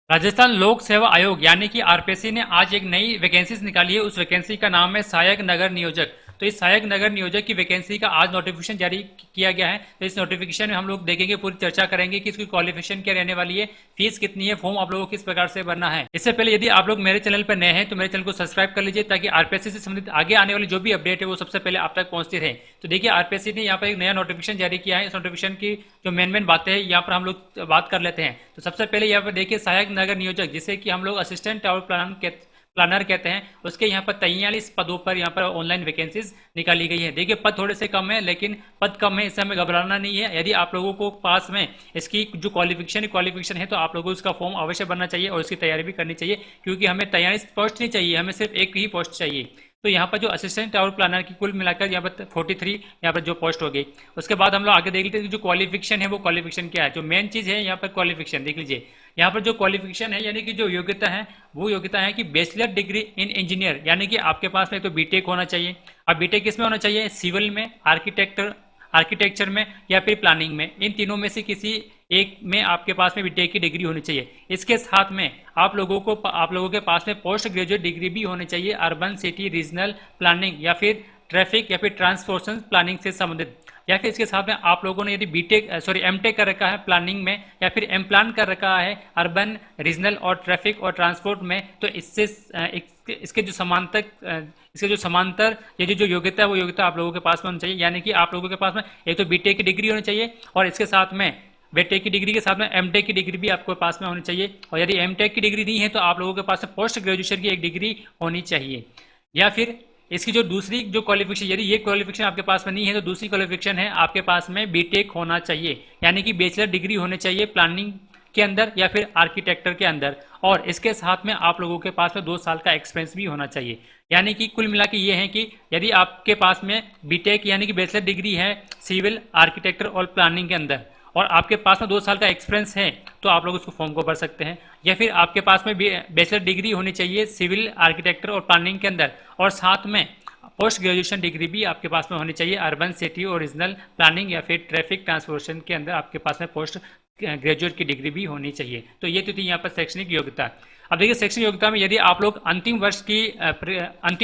राजस्थान लोक सेवा आयोग यानी कि आरपीएससी ने आज एक नई वैकेंसीज निकाली है। उस वैकेंसी का नाम है सहायक नगर नियोजक। तो इस सहायक नगर नियोजक की वैकेंसी का आज नोटिफिकेशन जारी किया गया है। तो इस नोटिफिकेशन में हम लोग देखेंगे, पूरी चर्चा करेंगे कि इसकी क्वालिफिकेशन क्या रहने वाली है, फीस कितनी है, फॉर्म आप लोगों को किस प्रकार से भरना है। इससे पहले यदि आप लोग मेरे चैनल पर नए हैं तो मेरे चैनल को सब्सक्राइब कर लीजिए, ताकि आरपीएससी से संबंधित आगे आने वाली जो भी अपडेट है वो सबसे पहले आप तक पहुंचती रहे। तो देखिए, आरपीएससी ने यहाँ पर एक नया नोटिफिकेशन जारी किया है। इस नोटिफिकेशन की जो मेन बातें हैं यहाँ पर हम लोग बात कर लेते हैं। तो सबसे पहले यहाँ पर देखिए, सहायक नगर नियोजक, जिसे कि हम लोग असिस्टेंट टाउन प्लानर कहते हैं, उसके यहाँ पर 43 पदों पर यहाँ पर ऑनलाइन वैकेंसीज निकाली गई है। देखिए, पद थोड़े से कम है, लेकिन पद कम है इससे हमें घबराना नहीं है। यदि आप लोगों को पास में इसकी जो क्वालिफिकेशन है तो आप लोगों को इसका फॉर्म अवश्य भरना चाहिए और इसकी तैयारी भी करनी चाहिए, क्योंकि हमें 43 पोस्ट नहीं चाहिए, हमें सिर्फ एक ही पोस्ट चाहिए। तो यहाँ पर जो असिस्टेंट टावर प्लानर की कुल मिलाकर यहाँ पर 43 यहाँ पर जो पोस्ट हो गई। उसके बाद हम लोग आगे देख लेते हैं कि जो क्वालिफिकेशन है वो क्वालिफिकेशन क्या है। जो मेन चीज़ है यहाँ पर क्वालिफिकेशन देख लीजिए। यहाँ पर जो क्वालिफिकेशन है यानी कि जो योग्यता है वो योग्यता है कि बैचलर डिग्री इन इंजीनियर, यानी कि आपके पास में तो बीटेक होना चाहिए। अब बीटेक किस में होना चाहिए? सिविल में, आर्किटेक्चर में या फिर प्लानिंग में। इन तीनों में से किसी एक में आपके पास में बीटेक की डिग्री होनी चाहिए। इसके साथ में आप लोगों के पास में पोस्ट ग्रेजुएट डिग्री भी होनी चाहिए अर्बन सिटी रीजनल प्लानिंग या फिर ट्रैफिक या फिर ट्रांसपोर्टेशन प्लानिंग से संबंधित। या फिर इसके साथ में आप लोगों ने यदि एमटेक कर रखा है प्लानिंग में या फिर एम प्लान कर रखा है अर्बन रीजनल और ट्रैफिक और ट्रांसपोर्ट में, तो इसके जो समांतर ये जो योग्यता है वो योग्यता आप लोगों के पास में होनी चाहिए। यानी कि आप लोगों के पास में एक तो बीटेक की डिग्री होनी चाहिए और इसके साथ में बीटेक की डिग्री के साथ में एमटेक की डिग्री भी आपके पास में होनी चाहिए। और यदि एमटेक की डिग्री नहीं है तो आप लोगों के पास में पोस्ट ग्रेजुएशन की एक डिग्री होनी चाहिए। या फिर इसकी जो दूसरी जो क्वालिफिकेशन, यदि ये क्वालिफिकेशन आपके पास में नहीं है तो दूसरी क्वालिफिकेशन है आपके पास में बीटेक होना चाहिए, यानी कि बैचलर डिग्री होनी चाहिए प्लानिंग के अंदर या फिर आर्किटेक्चर के अंदर। और इसके साथ में आप लोगों के पास में 2 साल का एक्सपीरियंस भी होना चाहिए। यानी कि कुल मिला के ये है कि यदि आपके पास में बीटेक यानी कि बैचलर डिग्री है सिविल, आर्किटेक्चर और प्लानिंग के अंदर और आपके पास में 2 साल का एक्सपीरियंस है तो आप लोग उसको फॉर्म को भर सकते हैं। या फिर आपके पास में बैचलर डिग्री होनी चाहिए सिविल, आर्किटेक्चर और प्लानिंग के अंदर और साथ में पोस्ट ग्रेजुएशन डिग्री भी आपके पास में होनी चाहिए अर्बन सिटी और रीजनल प्लानिंग या फिर ट्रैफिक ट्रांसपोर्टेशन के अंदर आपके पास में पोस्ट ग्रेजुएट की डिग्री भी होनी चाहिए। तो ये तो थी यहाँ पर शैक्षणिक योग्यता। अब देखिए, शैक्षणिक योग्यता में यदि आप लोग अंतिम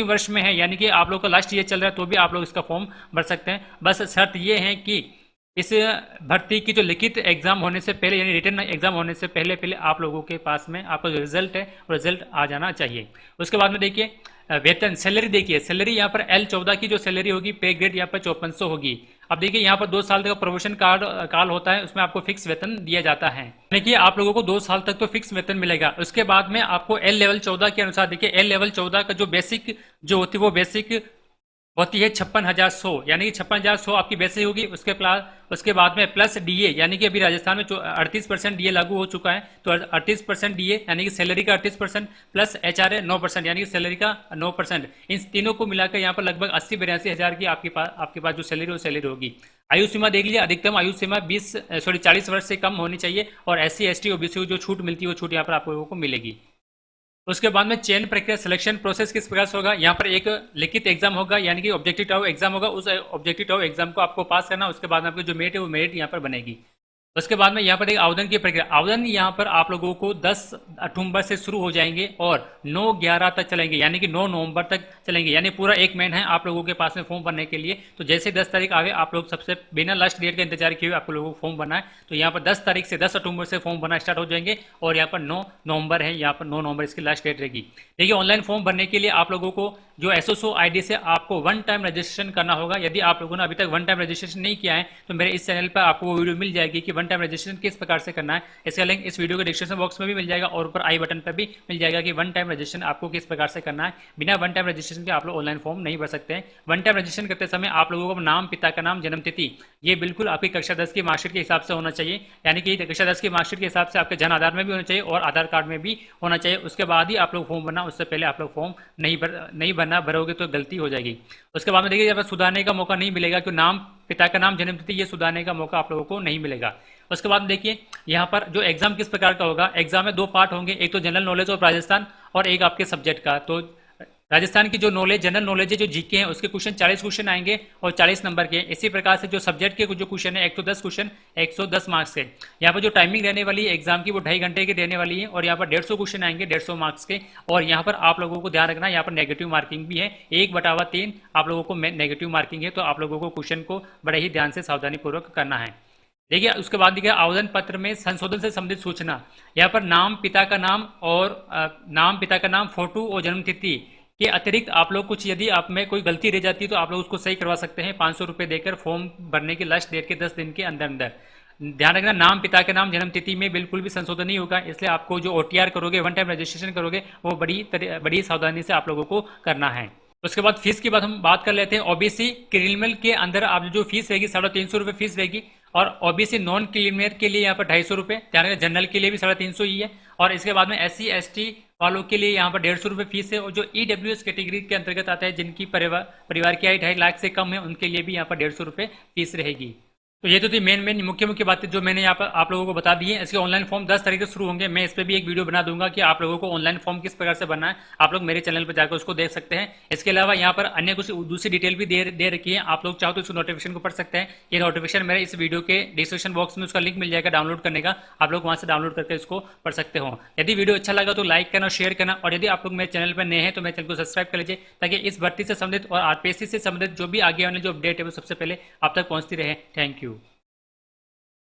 वर्ष में है, यानी कि आप लोग का लास्ट ईयर चल रहा है, तो भी आप लोग इसका फॉर्म भर सकते हैं। बस शर्त ये है कि इस भर्ती की जो लिखित एग्जाम होने से पहले यानी रिटन एग्जाम होने से पहले आप लोगों के पास में आपका जो रिजल्ट है वो रिजल्ट आ जाना चाहिए। उसके बाद में देखिए, वेतन सैलरी देखिए, सैलरी यहाँ पर L14 की जो सैलरी होगी, पे ग्रेड यहाँ पर 5400 होगी। अब देखिए, यहाँ पर 2 साल तक का प्रोमोशन काल होता है, उसमें आपको फिक्स वेतन दिया जाता है। देखिए, आप लोगों को 2 साल तक तो फिक्स वेतन मिलेगा। उसके बाद में आपको L लेवल 14 के अनुसार, देखिए L लेवल 14 का जो बेसिक जो होती है वो बेसिक होती है 56,100, यानी कि 56,100 आपकी बेसिक होगी। उसके बाद में प्लस डीए, यानी कि अभी राजस्थान में 38% डीए लागू हो चुका है, तो 38% डीए यानी कि सैलरी का 38% प्लस एचआरए 9%, यानी कि सैलरी का 9%। इन तीनों को मिलाकर यहाँ पर लगभग 80-82 हज़ार की आपके पास जो सैलरी वो सैलरी होगी। आयु सीमा देख लीजिए, अधिकतम आयु सीमा 40 वर्ष से कम होनी चाहिए और SC ST OBC को जो छूट मिलती है वो छूट यहाँ पर आप लोगों को मिलेगी। उसके बाद में चयन प्रक्रिया, सिलेक्शन प्रोसेस किस प्रकार से होगा? यहाँ पर एक लिखित एग्जाम होगा, यानी कि ऑब्जेक्टिव टाइप एग्जाम होगा। उस ऑब्जेक्टिव टाइप एग्जाम को आपको पास करना, उसके बाद में आपकी जो मेरिट है वो मेरिट यहाँ पर बनेगी। उसके बाद में यहाँ पर एक आवेदन की प्रक्रिया, आवेदन यहाँ पर आप लोगों को 10 अक्टूबर से शुरू हो जाएंगे और 9/11 तक चलेंगे, यानी कि 9 नवंबर तक चलेंगे, यानी पूरा 1 महीना है आप लोगों के पास में फॉर्म भरने के लिए। तो जैसे 10 तारीख आवे, आप लोग सबसे बिना लास्ट डेट का इंतजार किए हुए आप लोगों को फॉर्म भरना है। तो यहाँ पर 10 तारीख से 10 अक्टूबर से फॉर्म भरना स्टार्ट हो जाएंगे और यहाँ पर 9 नवंबर है, यहाँ पर 9 नवंबर इसकी लास्ट डेट रहेगी। देखिए, ऑनलाइन फॉर्म भरने के लिए आप लोगों को जो SSO ID से आपको 1 टाइम रजिस्ट्रेशन करना होगा। यदि आप लोगों ने अभी तक 1 टाइम रजिस्ट्रेशन नहीं किया है तो मेरे इस चैनल पर आपको वो वीडियो मिल जाएगी कि 1 टाइम रजिस्ट्रेशन किस प्रकार से करना है। इसका लिंक इस वीडियो के डिस्क्रिप्शन बॉक्स में भी मिल जाएगा और ऊपर आई बटन पर भी मिल जाएगा कि 1 टाइम रजिस्ट्रेशन आपको किस प्रकार से करना है। बिना 1 टाइम रजिस्ट्रेशन के आप लोग ऑनलाइन फॉर्म नहीं भर सकते हैं। 1 टाइम रजिस्ट्रेशन करते समय आप लोगों को नाम, पिता का नाम, जन्म तिथि ये बिल्कुल आपकी कक्षा 10 की मार्कशीट के हिसाब से होना चाहिए, यानी कि कक्षा 10 की मार्कशीट के हिसाब से आपके जन आधार में भी होना चाहिए और आधार कार्ड में भी होना चाहिए। उसके बाद ही आप लोग फॉर्म भरना, उससे पहले आप लोग फॉर्म नहीं भरना, भरोगे तो गलती हो जाएगी। उसके बाद में देखिए, जब सुधारने का मौका नहीं मिलेगा, क्योंकि नाम, पिता का नाम, जन्म तिथि ये सुधारने का मौका आप लोगों को नहीं मिलेगा। उसके बाद देखिए, यहाँ पर जो एग्जाम किस प्रकार का होगा, एग्जाम में 2 पार्ट होंगे, एक तो जनरल नॉलेज ऑफ राजस्थान और एक आपके सब्जेक्ट का। तो राजस्थान की जो नॉलेज, जनरल नॉलेज है, जो जीके है, उसके क्वेश्चन 40 क्वेश्चन आएंगे और 40 नंबर के। इसी प्रकार से जो सब्जेक्ट के जो क्वेश्चन है 110 क्वेश्चन 110 मार्क्स के। यहाँ पर जो टाइमिंग रहने वाली है एग्जाम की वो 2.5 घंटे की रहने वाली है और यहाँ पर 150 क्वेश्चन आएंगे 150 मार्क्स के। और यहाँ पर आप लोगों को ध्यान रखना, यहाँ पर नेगेटिव मार्किंग भी है, 1/3 आप लोगों को नेगेटिव मार्किंग है। तो आप लोगों को क्वेश्चन को बड़े ही ध्यान से सावधानी पूर्वक करना है। देखिए उसके बाद देखिए आवेदन पत्र में संशोधन से संबंधित सूचना। यहाँ पर नाम, पिता का नाम और नाम, पिता का नाम, फोटो और जन्म तिथि के अतिरिक्त आप लोग कुछ, यदि आप में कोई गलती रह जाती है तो आप लोग उसको सही करवा सकते हैं 500 रुपये देकर, फॉर्म भरने की लास्ट डेट के 10 दिन के अंदर अंदर। ध्यान रखना, नाम, पिता के नाम, जन्म तिथि में बिल्कुल भी संशोधन नहीं होगा, इसलिए आपको जो OTR करोगे, वन टाइम रजिस्ट्रेशन करोगे, वो बड़ी सावधानी से आप लोगों को करना है। उसके बाद फीस की बात हम बात कर लेते हैं। OBC क्रिमिनल के अंदर आप जो फीस रहेगी 350 रुपये फीस रहेगी और OBC नॉन क्रिमिनल के लिए यहाँ पर 250 रुपये, ध्यान रखना जनरल के लिए भी 350 ही है। और इसके बाद में SC ST वालों के लिए यहाँ पर 150 रुपये फीस है। और जो EWS कैटेगरी के अंतर्गत आता है, जिनकी परिवार की आय 2.5 लाख से कम है, उनके लिए भी यहाँ पर 150 रुपये फीस रहेगी। तो ये तो थी मेन मुख्य बातें जो मैंने यहाँ पर आप लोगों को बता दी है। इसके ऑनलाइन फॉर्म 10 तारीख से शुरू होंगे। मैं इस पर भी एक वीडियो बना दूंगा कि आप लोगों को ऑनलाइन फॉर्म किस प्रकार से बनना है, आप लोग मेरे चैनल पर जाकर उसको देख सकते हैं। इसके अलावा यहाँ पर अन्य कुछ दूसरी डिटेल भी दे रखी है, आप लोग चाहो तो इस नोटिफिकेशन को पढ़ सकते हैं। ये नोटिफिकेशन मेरे इस वीडियो के डिस्क्रिप्शन बॉक्स में उसका लिंक मिल जाएगा डाउनलोड करने का, आप लोग वहाँ से डाउनलोड करके इसको पढ़ सकते हो। यदि वीडियो अच्छा लगा तो लाइक करना, शेयर करना, और यदि आप लोग मेरे चैनल पर नए हैं तो मेरे चैनल को सब्सक्राइब कर लीजिए, ताकि इस भर्ती से संबंधित और RPSC से संबंधित जो भी आगे आने जो अपडेट है वो सबसे पहले आप तक पहुँचती रहे। Thank you.